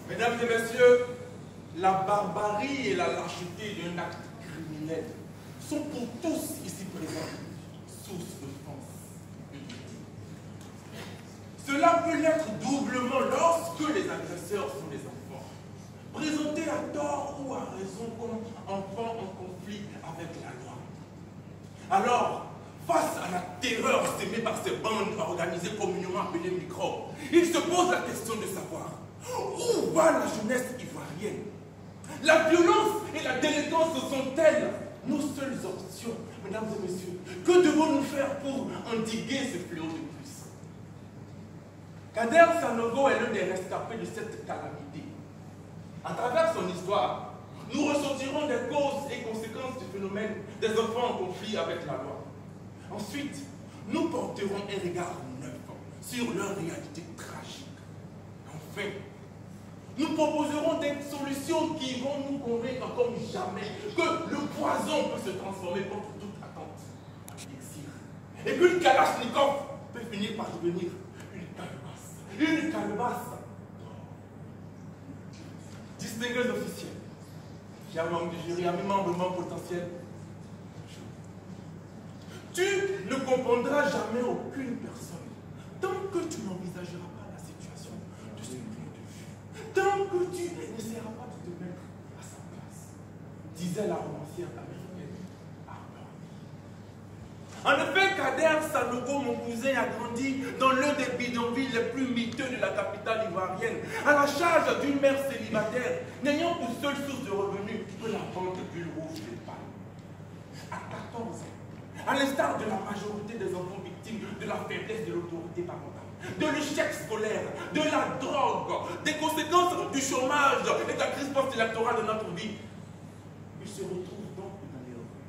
Mesdames et messieurs, la barbarie et la lâcheté d'un acte criminel sont pour tous ici présents source d'offense. Cela peut l'être doublement lorsque les agresseurs sont des enfants, présentés à tort ou à raison comme enfants en conflit avec la loi. Alors, face à la terreur sémée par ces bandes organisées communément appelées microbes, il se pose la question de savoir où va la jeunesse ivoirienne. La violence et la délinquance sont-elles nos seules options, mesdames et messieurs? Que devons-nous faire pour endiguer ce fléau de plus? Kader Sanogo est l'un des rescapés de cette calamité. À travers son histoire, nous ressortirons des causes et conséquences du phénomène des enfants en conflit avec la loi. Ensuite, nous porterons un regard neuf sur leur réalité tragique. Enfin, nous proposerons des solutions qui vont nous convaincre comme jamais que le poison peut se transformer contre toute attente en élixir. Et puis le Kalachnikov peut finir par devenir une calebasse. Une calebasse. Distingués officiels, chers membres du jury, amis membres potentiels, tu ne comprendras jamais aucune personne tant que tu n'envisageras pas la situation de ce point de vue. Tant que tu n'essaieras pas de te mettre à sa place, disait la romancière américaine Harper. En effet, Kader Sanogo, mon cousin, a grandi dans l'un des bidonvilles les plus miteux de la capitale ivoirienne, à la charge d'une mère célibataire, n'ayant pour seule source de revenus que la vente d'huile rouge des palmes. À 14 ans, à l'instar de la majorité des enfants victimes de la faiblesse de l'autorité parentale, de l'échec scolaire, de la drogue, des conséquences du chômage et de la crise post-électorale de notre vie, il se retrouve donc dans les rues,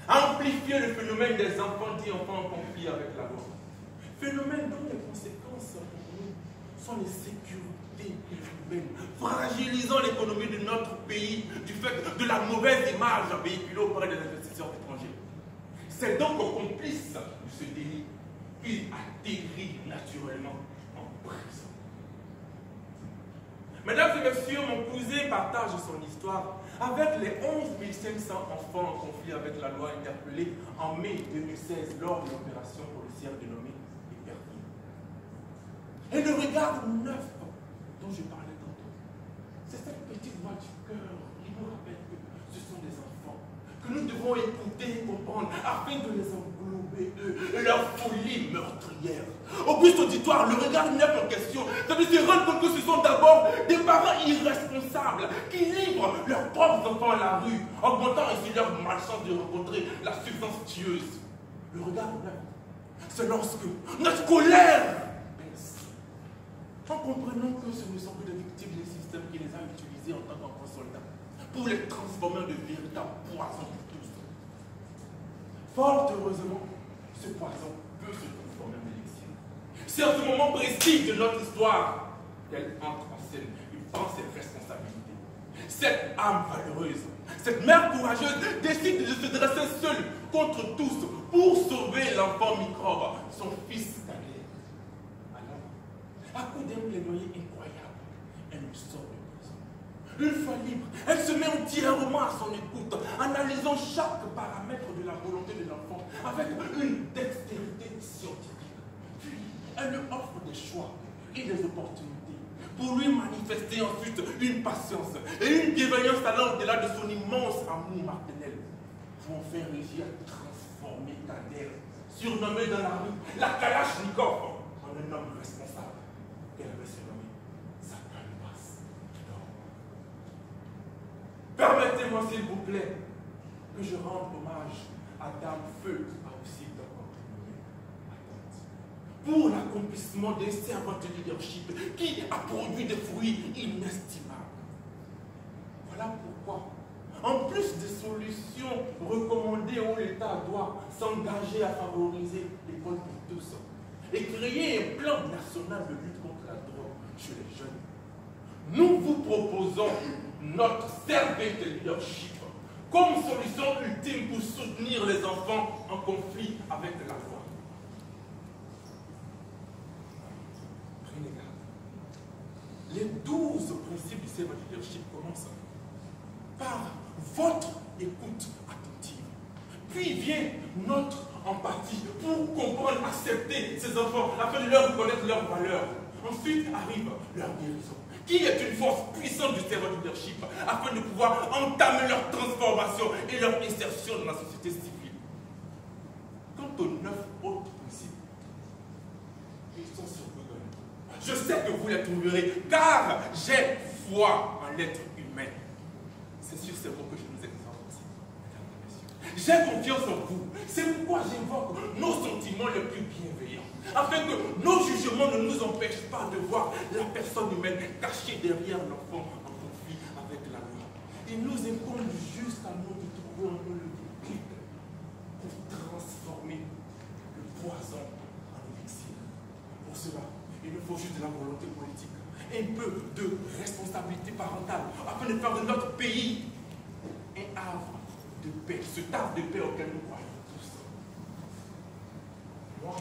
à amplifier le phénomène des enfants dits enfants en conflit avec la loi. Phénomène dont les conséquences pour nous sont les sécurités urbaines, fragilisant l'économie de notre pays du fait de la mauvaise image véhiculée auprès des investisseurs étrangers. C'est donc au complice de ce délit qu'il atterrit naturellement en prison. Mesdames et messieurs, mon cousin partage son histoire avec les 11 500 enfants en conflit avec la loi interpellés en mai 2016 lors de l'opération policière dénommée Épervier. Et le regard neuf dont je parlais tantôt, c'est cette petite voix du cœur qui nous rappelle que ce sont des enfants que nous devons écouter et comprendre afin de les englober, eux, et leur folie meurtrière. Au plus auditoire, le regard neuf en question, ça veut se rendre compte que ce sont d'abord des parents irresponsables qui livrent leurs propres enfants à la rue, augmentant ainsi leur malchance de rencontrer la substance tueuse. Le regard neuf, c'est lorsque notre colère baisse, en comprenant que ce ne sont que des victimes des systèmes qui les a utilisés en tant qu'enfants soldats pour les transformer en de véritables poisons pour tous. Fort heureusement, ce poison peut se transformer en élixir. C'est à ce moment précis de notre histoire qu'elle entre en scène et prend ses responsabilités. Cette âme valeureuse, cette mère courageuse décide de se dresser seule contre tous pour sauver l'enfant microbe, son fils Kader. Alors, à coup d'un plaidoyer incroyable, elle le sort de prison. Une fois libre, elle se met entièrement à son écoute, analysant chaque paramètre de la volonté de l'enfant avec une dextérité scientifique. Puis, elle lui offre des choix et des opportunités pour lui manifester ensuite une patience et une bienveillance allant au-delà de son immense amour maternel pour enfin réussir à transformer Kader, surnommé dans la rue la Kalachnikov, en un homme responsable qu'elle avait surnommé sa calebasse. Permettez-moi s'il vous plaît que je rende hommage à Dame Feu, a aussi contribué pour l'accomplissement d'un servant de leadership qui a produit des fruits inestimables. Voilà pourquoi, en plus des solutions recommandées où l'État doit s'engager à favoriser l'école pour tous et créer un plan national de lutte contre la drogue chez les jeunes, nous vous proposons notre service de leadership comme solution ultime pour soutenir les enfants en conflit avec la loi. Les 12 principes du servant leadership commencent par votre écoute attentive. Puis vient notre empathie pour comprendre, accepter ces enfants afin de leur reconnaître leurs valeurs. Ensuite arrive leur guérison, qui est une force puissante du servant leadership afin de pouvoir entamer leur transformation et leur insertion dans la société civile. Quant aux 9 autres principes, ils sont sur Google. Je sais que vous les trouverez car j'ai foi en l'être humain. C'est sur ces mots que je nous exhorte aussi, mesdames et messieurs. J'ai confiance en vous. C'est pourquoi j'invoque nos sentiments les plus bienveillants, afin que nos jugements ne nous empêchent pas de voir la personne humaine cachée derrière l'enfant en conflit avec la loi. Il nous incombe juste à nous de trouver en nous le déclic pour transformer le poison en élixir. Pour cela, il nous faut juste de la volonté politique, un peu de responsabilité parentale, afin de faire de notre pays un havre de paix, ce havre de paix auquel nous croyons tous. Moi,